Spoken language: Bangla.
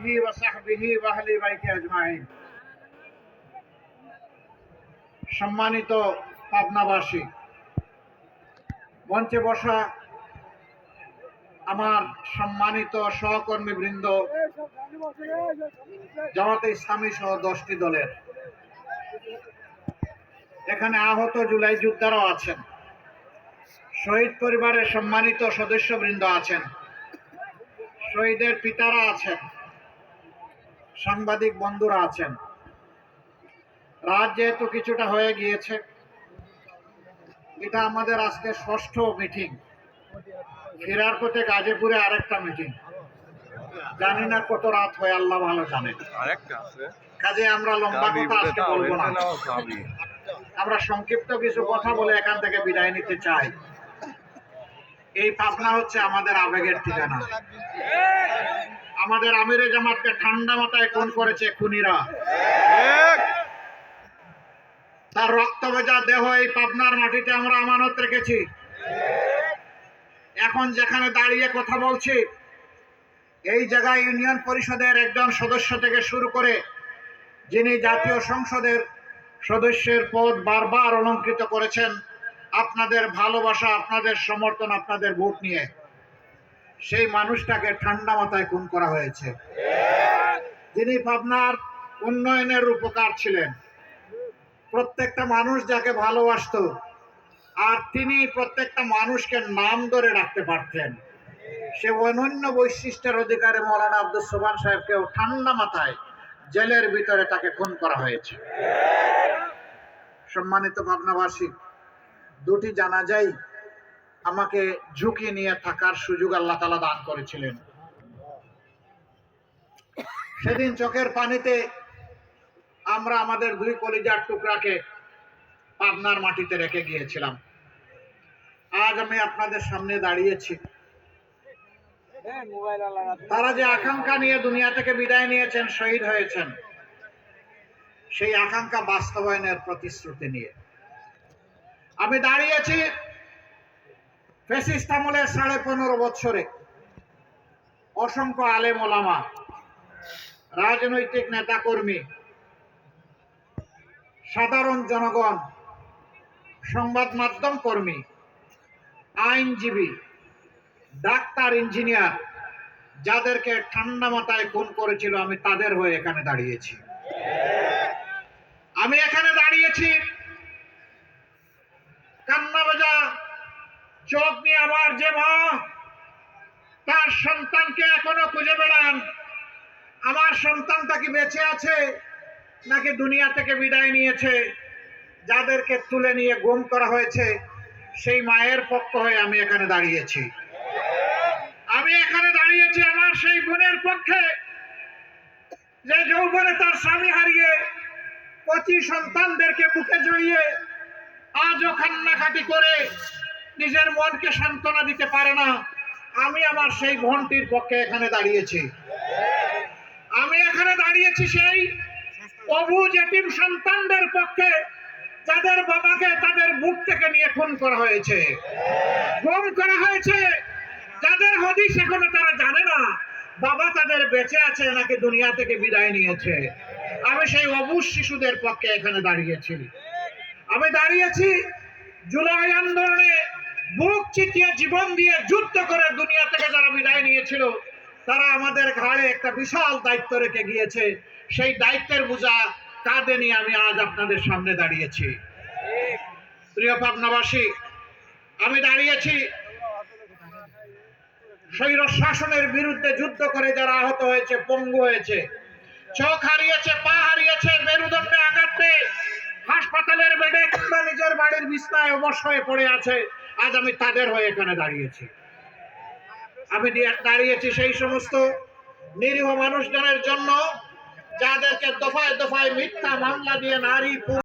আলিহি ওয়া সাহবিহি ওয়া আহলি বাইতি আজমাইন। সম্মানিত পাবনাবাসী, মঞ্চে বসা আমার সম্মানিত সহকর্মী বৃন্দ, জামাতে ইসলামী সহ 10টি দলের, এখানে আহত জুলাই যোদ্ধারাও আছেন, শহীদ পরিবারের সম্মানিত সদস্যবৃন্দ আছেন, শহীদের পিতারা আছেন, সাংবাদিক বন্ধুরা আছেন। রাত যেহেতু কিছুটা হয়ে গিয়েছে, এটা আমাদের আজকে 6ষ্ঠ মিটিং। ফেরার পথে গাজীপুরে আরেকটা মিটিং, জানি না কত রাত হয়, আল্লাহ ভালো জানেন। কাজে আমরা লম্বা কথা আজকে বলবো না, আমরা সংক্ষিপ্ত কিছু কথা বলে এখান থেকে বিদায় নিতে চাই। এই পাবনা হচ্ছে আমাদের আবেগের ঠিকানা। আমাদের আমিরে জামাতকে ঠান্ডা মাথায় খুন করেছে খুনিরা। তার রক্ত ভেজা দেহ এই পাবনার মাটিতে আমরা আমানত রেখেছি। এখন যেখানে দাঁড়িয়ে কথা বলছি, এই জায়গায় ইউনিয়ন পরিষদের একজন সদস্য থেকে শুরু করে যিনি জাতীয় সংসদের সদস্যের পদ বারবার অলঙ্কৃত করেছেন আপনাদের ভালোবাসা, আপনাদের সমর্থন, আপনাদের ভোট নিয়ে, সেই মানুষটাকে ঠান্ডা মাথায় খুন করা হয়েছে। যিনি পাবনার উন্নয়নের উপকার ছিলেন, প্রত্যেকটা মানুষ যাকে ভালোবাসত, আর তিনি প্রত্যেকটা মানুষকে নাম ধরে রাখতে পারতেন, সে অনন্য বৈশিষ্ট্যের অধিকারী মৌলানা আব্দুস সোবহান সাহেবকেও ঠান্ডা মাথায় জেলের ভিতরে তাকে খুন করা হয়েছে। সম্মানিত পাবনাবাসী, দুটি জানাজাই আমাকে ঝুঁকি নিয়ে থাকার সুযোগ আল্লাহ তাআলা দান করেছিলেন। সেদিন চোখের পানিতে আমরা আমাদের 2 কলিজার টুকরাকে পাবনার মাটিতে রেখে গিয়েছিলাম। আজ আমি আপনাদের সামনে দাঁড়িয়েছি। তারা যে আকাঙ্ক্ষা নিয়ে দুনিয়া থেকে বিদায় নিয়েছেন, শহীদ হয়েছেন, সেই আকাঙ্ক্ষা বাস্তবায়নের প্রতিশ্রুতি নিয়ে আমি দাঁড়িয়েছি। ফ্যাসিস্ট আমলের 15.5 বছরে অসংখ্য আলেম ওলামা, রাজনৈতিক নেতাকর্মী, সাধারণ জনগণ, সংবাদ মাধ্যম কর্মী, আইনজীবী, ডাক্তার, ইঞ্জিনিয়ার, যাদেরকে ঠান্ডা মাথায় খুন করেছিল, আমি তাদের হয়ে এখানে দাঁড়িয়েছি। আমি এখানে দাঁড়িয়েছি কান্না ভেজা চোখ নিয়ে। আমার যে মা তার সন্তানকে এখনো খুঁজে বেড়ান, আমার সন্তানটা কি বেঁচে আছে নাকি দুনিয়া থেকে বিদায় নিয়েছে, যাদেরকে তুলে নিয়ে গুম করা হয়েছে, সেই মায়ের পক্ষ হয়ে আমি এখানে দাঁড়িয়েছি। আমি এখানে দাঁড়িয়েছি আমার সেই বোনের পক্ষে, যে যৌবনে তার স্বামী হারিয়ে 25 সন্তানদেরকে বুকে জড়িয়ে আজও কান্নাকাটি করে নিজের মনকে সান্ত্বনা দিতে পারে না। আমি আমার সেই বোনটির পক্ষে এখানে দাঁড়িয়েছি। আমি এখানে দাঁড়িয়েছি সেই অবুঝ এতিম সন্তানদের পক্ষে, যাদের বাবাকে তাদের বুক থেকে নিয়ে খুন করা হয়েছে, গুম করা হয়েছে, যাদের হদিস এখনো তারা জানে না বাবা তাদের বেঁচে আছে নাকি দুনিয়া থেকে বিদায় নিয়েছে। আমি সেই অবুঝ শিশুদের পক্ষে এখানে দাঁড়িয়েছি। আমি দাঁড়িয়েছি জুলাই আন্দোলনে বুক চিতিয়ে জীবন দিয়ে যুদ্ধ করে দুনিয়া থেকে যারা বিদায় নিয়েছিল, তারা আমাদের ঘাড়ে একটা বিশাল দায়িত্ব রেখে গিয়েছে। সেই দায়িত্বের বোঝা কাঁধে নিয়ে আমি আজ আপনাদের সামনে দাঁড়িয়েছি। প্রিয় পাবনাবাসী, আমি দাঁড়িয়েছি স্বৈর শাসনের বিরুদ্ধে যুদ্ধ করে যারা আহত হয়েছে, পঙ্গু হয়েছে, চোখ হারিয়েছে, পা হারিয়েছে, মেরুদণ্ডে আঘাত পেয়ে হাসপাতালের বেডে কিংবা নিজের বাড়ির বিছনায় অবশ হয়ে পড়ে আছে, আজ আমি তাদের হয়ে এখানে দাঁড়িয়েছি। আমি দাঁড়িয়েছি সেই সমস্ত নিরীহ মানুষজনের জন্য, যাদেরকে দফায় দফায় মিথ্যা মামলা দিয়ে নারী